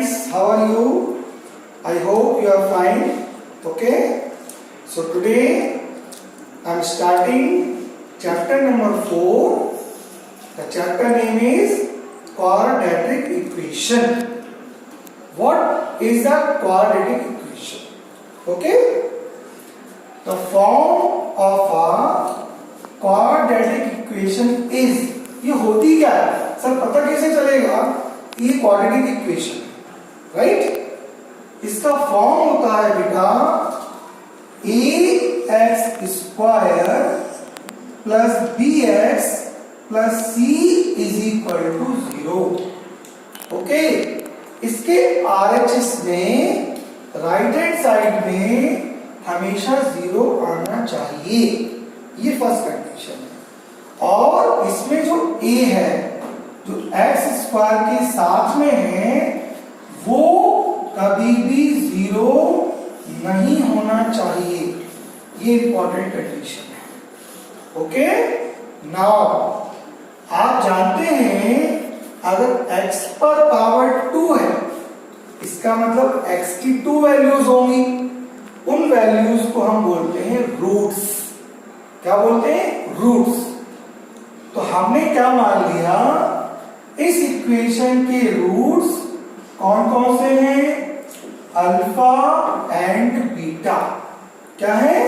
friends, how are you? I hope you are fine. Okay. So today I am starting chapter number 4. The chapter name is quadratic equation. What is the quadratic equation? Okay. The form of a quadratic equation is, ये होती क्या है sir, पता कैसे चलेगा? ये quadratic equation, right? इसका form होता है बेटा ax square plus bx plus c is equal to 0. Okay, इसके RHS में राइट हैंड साइड में हमेशा 0 आना चाहिए. ये फर्स्ट कंडीशन है. और इसमें जो a है, जो एक्स स्क्वायर के साथ में है, वो कभी भी 0 नहीं होना चाहिए. ये इंपॉर्टेंट कंडीशन है. ओके, नाउ आप जानते हैं अगर x पर पावर 2 है, इसका मतलब x की 2 वैल्यूज होंगी. उन वैल्यूज को हम बोलते हैं रूट्स. क्या बोलते हैं? रूट्स. तो हमने क्या मान लिया, इस इक्वेशन के रूट्स कौन कौन से हैं? Alpha and beta. क्या है?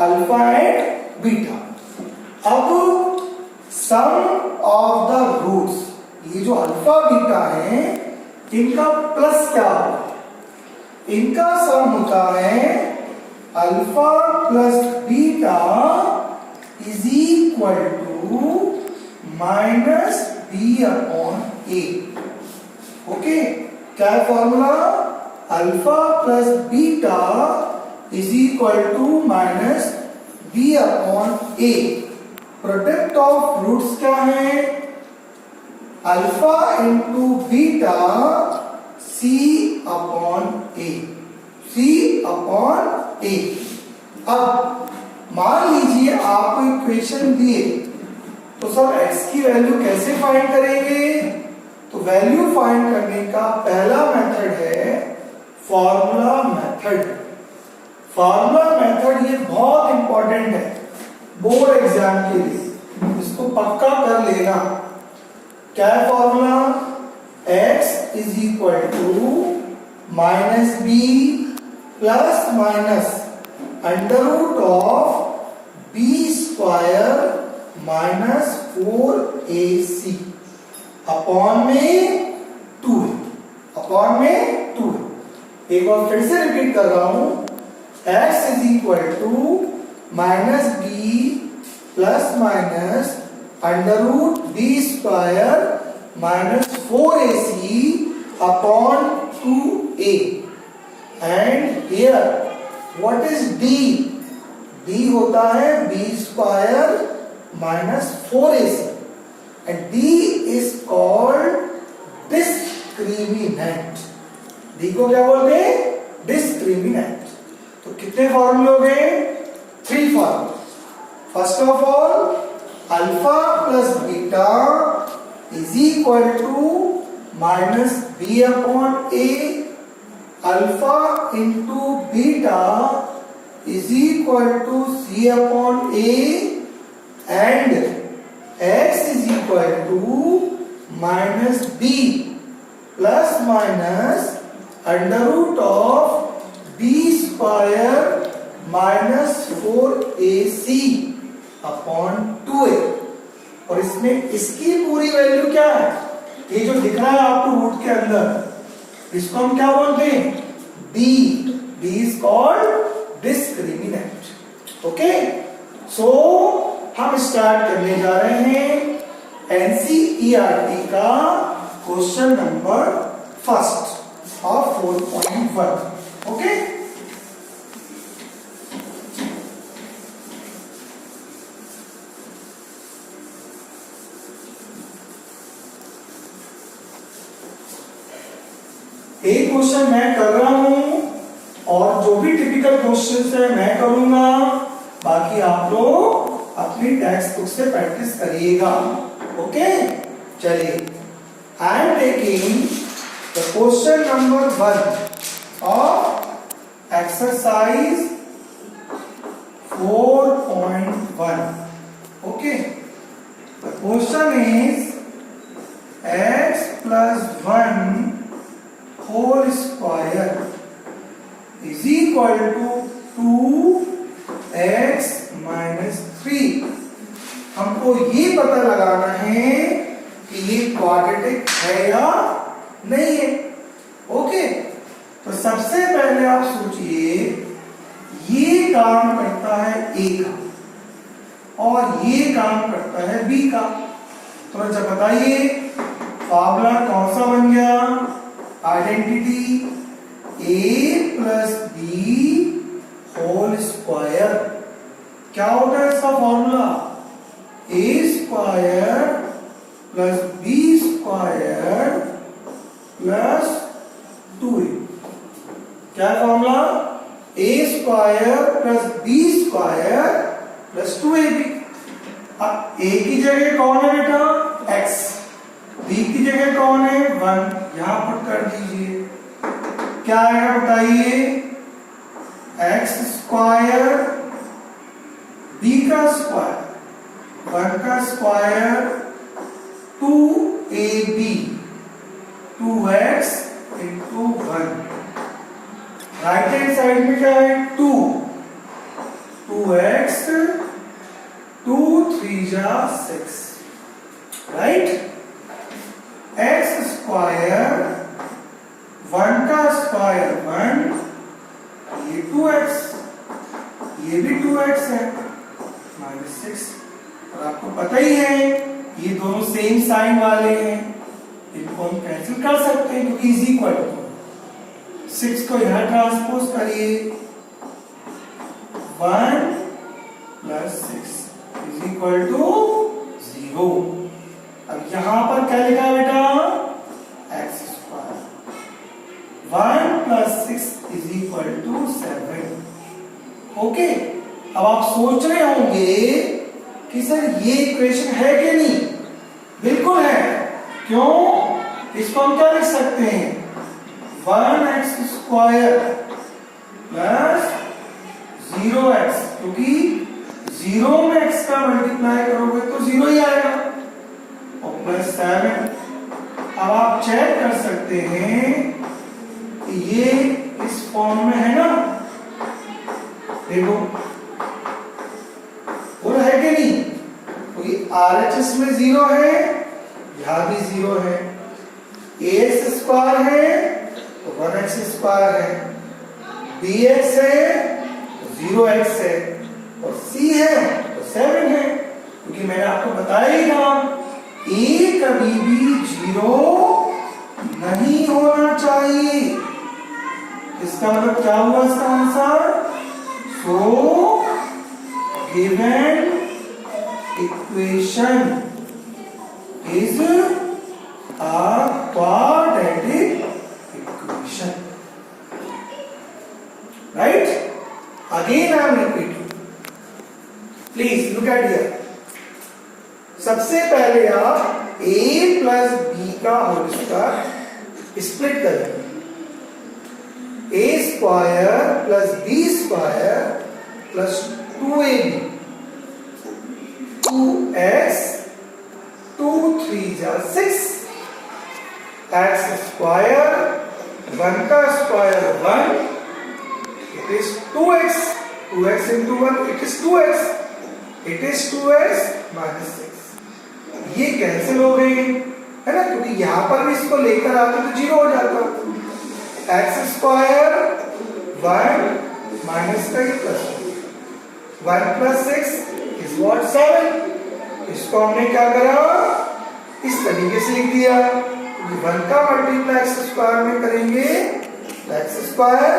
Alpha and beta. अब सम ऑफ द रूट्स, ये जो अल्फा बीटा है, इनका प्लस क्या होगा? इनका सम होता है alpha plus beta is equal to minus b upon a. Okay, क्या है formula? Alpha plus beta is equal to minus b upon a. Product of roots क्या है? Alpha into beta c upon a. c upon a. अब मान लीजिए आपको equation दिए, तो सर x की वैल्यू कैसे फाइंड करेंगे? तो वैल्यू फाइंड करने का पहला मेथड है फॉर्मूला मेथड. फॉर्मूला मेथड ये बहुत इंपॉर्टेंट है बोर्ड एग्जाम के लिए, इसको पक्का कर लेना. क्या है formula? x is equal to minus b plus minus under root of b square minus 4ac upon में 2 है. अपॉन में 2 है. एक बार फिर से रिपीट कर रहा हूं. x is equal to minus b plus minus under root b square minus 4ac upon 2a. And here what is d? d होता है b square minus 4ac, and d is called discriminant. d को क्या बोलते हैं? discriminant. तो कितने फॉर्मूले हो गए? 3 फॉर्मूले. First of all, alpha plus beta is equal to minus b upon a. Alpha into beta is equal to c upon a. And x is equal to minus b plus minus under root of b square minus 4ac upon 2a. और इसमें इसकी पूरी value क्या है? ये जो दिख रहा है आपको रूट के अंदर, इसको हम क्या बोलते हैं? d. d is called discriminant. Okay, so हम स्टार्ट करने जा रहे हैं NCERT का question number first of 4.1. Okay, एक क्वेश्चन मैं कर रहा हूं और जो भी टिपिकल क्वेश्चन है मैं करूंगा, बाकी आप लोग अपनी टेक्स्ट बुक से प्रैक्टिस करिएगा. ओके, चलिए. I am taking The question number 1 of exercise 4.1. Okay. The question is x plus 1 whole square is equal to 2x minus 3. हमको ये पता लगाना है कि ये क्वाड्रेटिक है या नहीं है. ओके, तो सबसे पहले आप सोचिए ये काम करता है ए का और ये काम करता है बी का. तो जब बताइए फॉर्मूला कौन सा बन गया? Identity A plus B whole square. क्या होता है इसका formula? A square plus B square plus 2a. क्या formula? A square plus B square plus 2ab. अब a की जगह कौन है बेटा? x. b की जगह कौन है? 1. यहां पुट कर दीजिए. क्या आएगा बताइए? x स्क्वायर b का स्क्वायर 1 का square 2ab 2x into 1. Right hand side में क्या है? 2x 2 3 जा 6. राइट. x स्क्वायर 1 का स्क्वायर 1, ये 2x, ये भी 2x है माइनस 6. और आपको पता ही है ये दोनों सेम साइन वाले हैं, इनको हम कैंसिल कर सकते हैं क्योंकि इज इक्वल टू 6 को यहां ट्रांसपोज करिए 1 प्लस 6 इज इक्वल टू 0. अब यहां पर क्या लिखा है बेटा? x square 1 plus 6 is equal to 7. Okay. अब आप सोच रहे होंगे कि सर ये इक्वेशन है कि नहीं? बिल्कुल है. क्यों? इसको हम क्या लिख सकते हैं? 1x स्क्वायर प्लस 0x, क्योंकि 0 में x का मल्टीप्लाई करोगे तो 0 ही आएगा, और प्लस 7. अब आप चेक कर सकते हैं कि ये इस फॉर्म में है ना. देखो और है कि नहीं? क्योंकि RHS में 0 है, यहां भी 0 है. ax स्क्वायर है तो 1x स्क्वायर है, bx है तो 0x है, और c है तो 7 है. क्योंकि मैंने आपको बताया ही था a कभी भी 0 नहीं होना चाहिए. इसका मतलब क्या हुआ इसका answer? So given equation is a quadratic equation. Right? Again I am repeating. Please look at here. सबसे पहले आप a प्लस b का होल स्क्वायर स्प्लिट करेंगे. a square plus b square plus 2ab 2x 2 3 जा 6 x square 1 का square 1, it is 2x 2x into 1 it is 2x, it is 2x minus 6. ये cancel हो गई है ना, क्योंकि यहां पर भी इसको लेकर आते तो 0 हो जाता. x स्क्वायर 1 माइनस का प्लस 1 प्लस 6 इज व्हाट 7. इसको हमने क्या करा? इस तरीके से लिख दिया. 1 का मल्टीप्लाई x स्क्वायर में करेंगे तो x square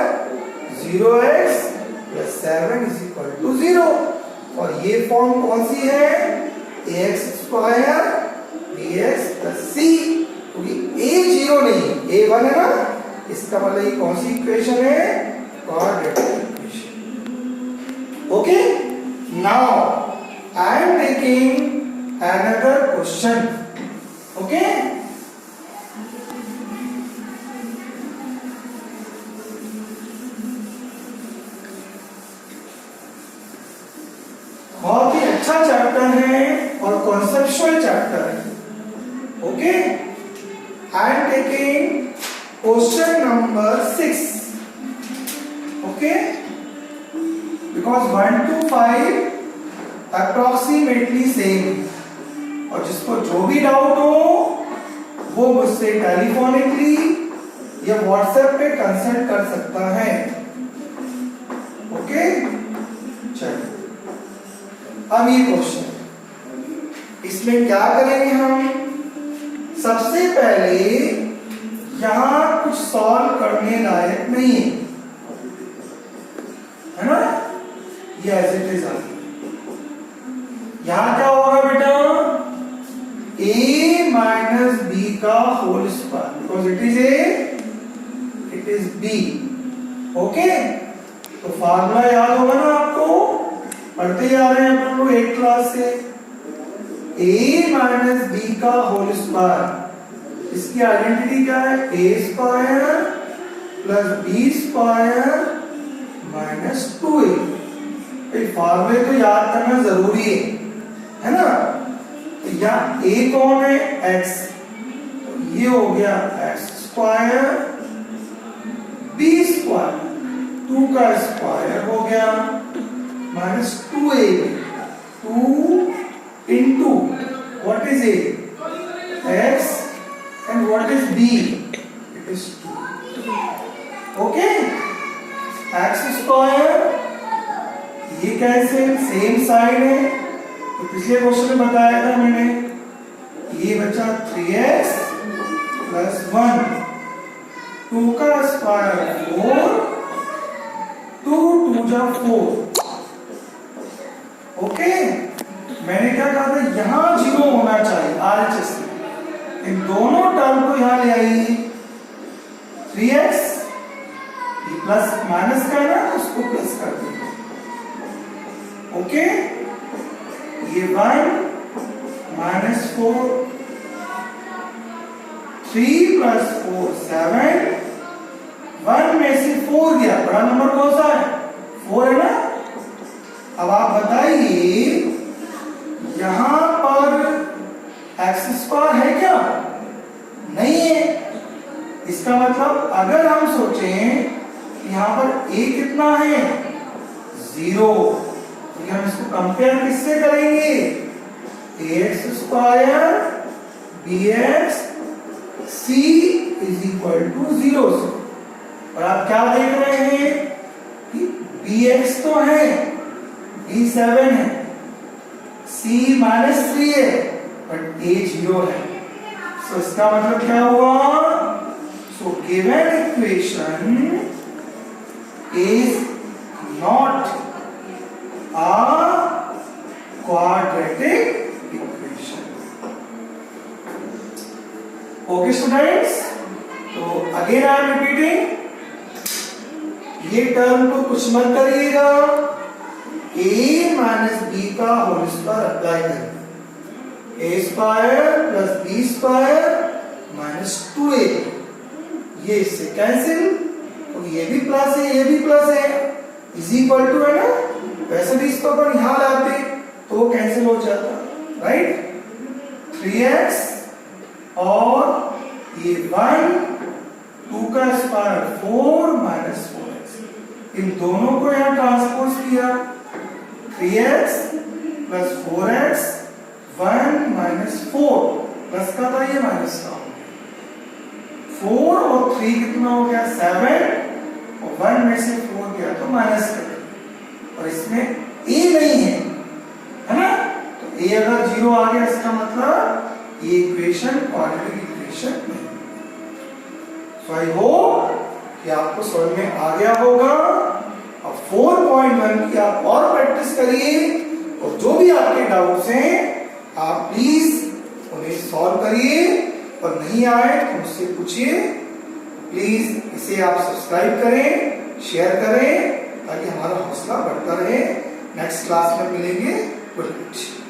0x plus 7 is equal to 0. और ये फॉर्म कौन सी है? ax square bx plus c. क्योंकि a 0 नहीं, a 1 है ना, इसका मतलब ये कौन सी इक्वेशन है? Quadratic equation. Okay. Now I am taking another question. Okay. अच्छा चैप्टर है और कॉन्सेप्चुअल चैप्टर है. Okay, I am taking question number 6. Okay, because 1 to 5 approximately same, और जिसको जो भी डाउट हो वो मुझसे टेलीफोनिकली या व्हाट्सएप पे कंसल्ट कर सकता है. ओके, चलिए अब ये क्वेश्चन, इसमें क्या करेंगे हम? सबसे पहले यहां कुछ सॉल्व करने लायक नहीं है ना, ये एज इट इज. यहां क्या होगा बेटा? a माइनस b का whole square, because it is b. Okay, तो फार्मूला याद होगा ना आपको, पढ़ते ही आ रहे हैं अपन लोग 8th क्लास से. a माइनस b का होल स्क्वायर, इसकी आइडेंटिटी क्या है? a square plus b square minus 2a. फार्मूले तो याद करना जरूरी है ना. या a कौन है? x, तो ये हो गया x स्क्वायर, b स्क्वायर 2 का स्क्वायर हो गया minus 2a. 2 into what is a? x, and what is b? It is 2. okay, x square, ये कैसे? सेम साइड है, तो पिछले क्वेश्चन में बताया था मैंने. ये बचा 3x प्लस 1, 2 का स्क्वायर 4, 2 2 जा 4. ओके, मैंने क्या कहा था? यहां 0 होना चाहिए RHS में. इन दोनों टर्म को यहां ले आइए. 3x ये प्लस माइनस का है ना, तो उसको प्लस कर दीजिए. ओके, ये 1 माइनस 4, 3 प्लस 4 7. 1 में से 4 गया, बड़ा नंबर कौन सा है? 4 है ना. अब आप बताइए यहां पर एक्स स्क्वायर है क्या? नहीं है. इसका मतलब अगर हम सोचें यहां पर a कितना है? 0. हम इसको कंपेयर किससे करेंगे? ax square bx c is equal to 0 से. और आप क्या देख रहे हैं कि bx तो है, b 7 है, c माइनस 3 है, बट a 0 है. सो इसका मतलब क्या हुआ? So given equation is not a quadratic equation. Okay students, तो अगेन आई एम रिपीटिंग, ये टर्म को कुछ मत करिएगा. a माइनस b का होल स्क्वायर अप्लाई करें. a square plus b square minus 2a, ये इससे कैंसिल, तो ये भी प्लस है, ये भी प्लस है, इज इक्वल टू है ना. वैसे भी इसको अपन यहां लाते तो वो कैंसिल हो जाता, राइट. 3x और ये 1, 2 का स्क्वायर 4 माइनस 4x, इन दोनों को यहां ट्रांसपोज किया. 3x plus 4x, 1 minus 4, plus का था ये माइनस का. 4 और 3 कितना हो गया? 7, और 1 में से 4 गया तो माइनस कर. और इसमें a नहीं है ना, तो a अगर 0 आ गया इसका मतलब ये इक्वेशन क्वाड्रेटिक इक्वेशन नहीं. सो आई होप कि आपको समझ में आ गया होगा. अब 4.1 की आप और प्रैक्टिस करिए, और जो भी आपके डाउट्स हैं आप प्लीज उन्हें सॉल्व करिए, और नहीं आए तो मुझसे पूछिए. प्लीज इसे आप सब्सक्राइब करें, शेयर करें, ताकि हमारा हौसला बढ़ता रहे. नेक्स्ट क्लास में मिलेंगे. Good night.